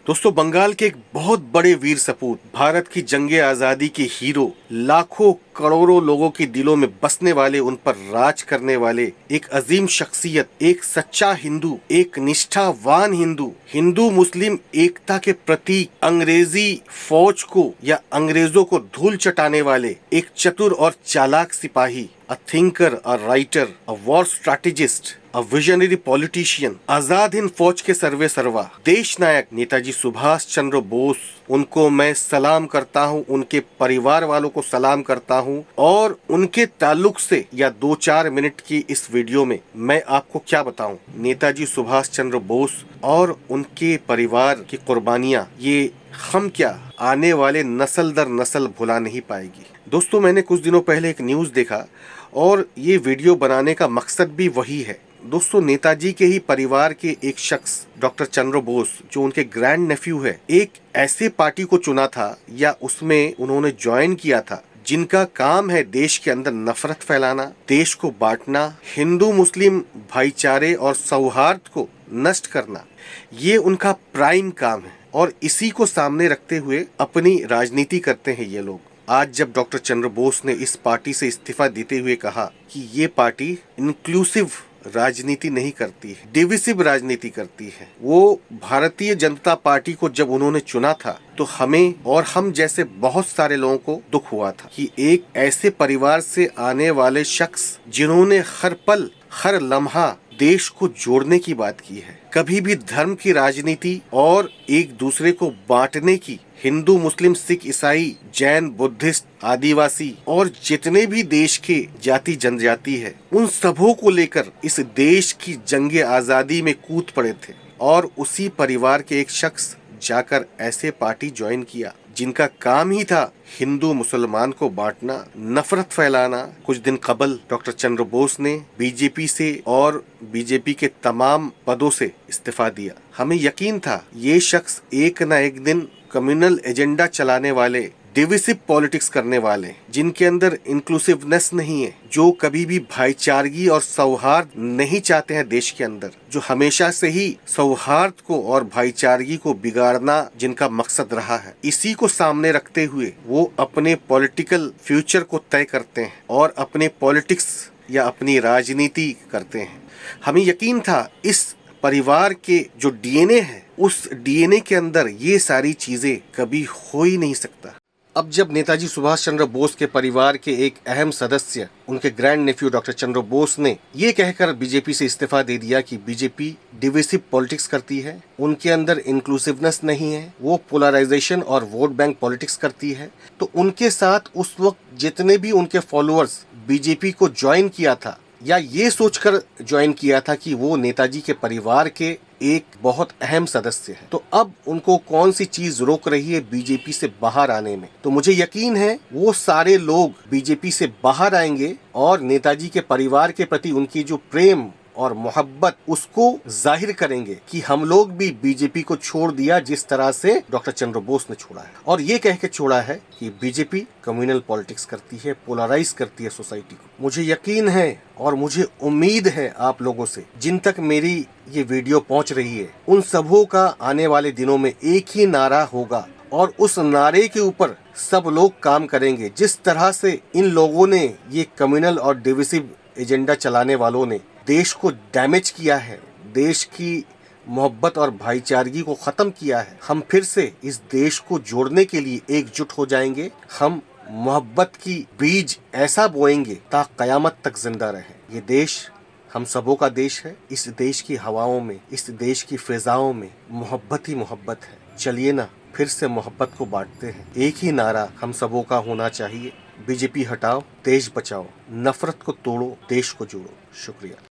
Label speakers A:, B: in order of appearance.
A: दोस्तों, बंगाल के एक बहुत बड़े वीर सपूत, भारत की जंगे आजादी के हीरो, लाखों करोड़ों लोगों के दिलों में बसने वाले, उन पर राज करने वाले एक अजीम शख्सियत, एक सच्चा हिंदू, एक निष्ठावान हिंदू, हिंदू मुस्लिम एकता के प्रतीक, अंग्रेजी फौज को या अंग्रेजों को धूल चटाने वाले एक चतुर और चालाक सिपाही, a thinker, a writer, a war strategist, a visionary politician, Azad Hind फौज के सर्वे सर्वा देश नायक नेताजी सुभाष चंद्र बोस, उनको मैं सलाम करता हूं, उनके परिवार वालों को सलाम करता हूं। और उनके ताल्लुक से या 2-4 मिनट की इस वीडियो में मैं आपको क्या बताऊं, नेताजी सुभाष चंद्र बोस और उनके परिवार की कुर्बानियां, ये हम क्या, आने वाले नस्ल दर नस्ल भुला नहीं पाएगी। दोस्तों, मैंने कुछ दिनों पहले एक न्यूज़ देखा और ये वीडियो बनाने का मकसद भी वही है। दोस्तों, नेताजी के ही परिवार के एक शख्स डॉक्टर चंद्र बोस, जो उनके ग्रैंड नेफ्यू है, एक ऐसे पार्टी को चुना था या उसमें उन्होंने ज्वाइन किया था जिनका काम है देश के अंदर नफरत फैलाना, देश को बांटना, हिंदू मुस्लिम भाईचारे और सौहार्द को नष्ट करना। ये उनका प्राइम काम है और इसी को सामने रखते हुए अपनी राजनीति करते हैं ये लोग। आज जब डॉक्टर चंद्र बोस ने इस पार्टी से इस्तीफा देते हुए कहा कि ये पार्टी इंक्लूसिव राजनीति नहीं करती है, डिविसिव राजनीति करती है। वो भारतीय जनता पार्टी को जब उन्होंने चुना था तो हमें और हम जैसे बहुत सारे लोगों को दुख हुआ था कि एक ऐसे परिवार से आने वाले शख्स, जिन्होंने हर पल हर लम्हा देश को जोड़ने की बात की है, कभी भी धर्म की राजनीति और एक दूसरे को बांटने की, हिंदू मुस्लिम सिख ईसाई जैन बुद्धिस्ट आदिवासी और जितने भी देश के जाति जनजाति है, उन सबों को लेकर इस देश की जंगे आजादी में कूद पड़े थे। और उसी परिवार के एक शख्स जाकर ऐसे पार्टी ज्वाइन किया जिनका काम ही था हिंदू मुसलमान को बांटना, नफरत फैलाना। कुछ दिन कबल डॉक्टर चंद्र बोस ने बीजेपी से और बीजेपी के तमाम पदों से इस्तीफा दिया। हमें यकीन था ये शख्स एक न एक दिन कम्युनल एजेंडा चलाने वाले, डिविसिव पॉलिटिक्स करने वाले, जिनके अंदर इंक्लूसिवनेस नहीं है, जो कभी भी भाईचारगी और सौहार्द नहीं चाहते हैं देश के अंदर, जो हमेशा से ही सौहार्द को और भाईचारगी को बिगाड़ना जिनका मकसद रहा है, इसी को सामने रखते हुए वो अपने पॉलिटिकल फ्यूचर को तय करते हैं और अपने पॉलिटिक्स या अपनी राजनीति करते हैं। हमें यकीन था इस परिवार के जो डीएनए है, उस डीएनए के अंदर ये सारी चीजें कभी हो ही नहीं सकता। अब जब नेताजी सुभाष चंद्र बोस के परिवार के एक अहम सदस्य, उनके ग्रैंड नेफ्यू डॉक्टर चंद्र बोस ने ये कहकर बीजेपी से इस्तीफा दे दिया कि बीजेपी डिविसिव पॉलिटिक्स करती है, उनके अंदर इंक्लूसिवनेस नहीं है, वो पोलराइजेशन और वोट बैंक पॉलिटिक्स करती है, तो उनके साथ उस वक्त जितने भी उनके फॉलोअर्स बीजेपी को ज्वाइन किया था या ये सोचकर ज्वाइन किया था कि वो नेताजी के परिवार के एक बहुत अहम सदस्य है, तो अब उनको कौन सी चीज रोक रही है बीजेपी से बाहर आने में? तो मुझे यकीन है वो सारे लोग बीजेपी से बाहर आएंगे और नेताजी के परिवार के प्रति उनकी जो प्रेम और मोहब्बत, उसको जाहिर करेंगे कि हम लोग भी बीजेपी को छोड़ दिया जिस तरह से डॉक्टर चंद्र बोस ने छोड़ा है। और ये कह के छोड़ा है कि बीजेपी कम्युनल पॉलिटिक्स करती है, पोलराइज करती है सोसाइटी को। मुझे यकीन है और मुझे उम्मीद है आप लोगों से, जिन तक मेरी ये वीडियो पहुंच रही है, उन सबों का आने वाले दिनों में एक ही नारा होगा और उस नारे के ऊपर सब लोग काम करेंगे। जिस तरह से इन लोगों ने, ये कम्युनल और डिविसिव एजेंडा चलाने वालों ने देश को डैमेज किया है, देश की मोहब्बत और भाईचारगी को खत्म किया है, हम फिर से इस देश को जोड़ने के लिए एकजुट हो जाएंगे। हम मोहब्बत की बीज ऐसा बोएंगे ताकि कयामत तक जिंदा रहे। ये देश हम सबों का देश है। इस देश की हवाओं में, इस देश की फिजाओं में मोहब्बत ही मोहब्बत है। चलिए ना, फिर से मोहब्बत को बांटते हैं। एक ही नारा हम सबों का होना चाहिए, बीजेपी हटाओ, देश बचाओ, नफरत को तोड़ो, देश को जोड़ो। शुक्रिया।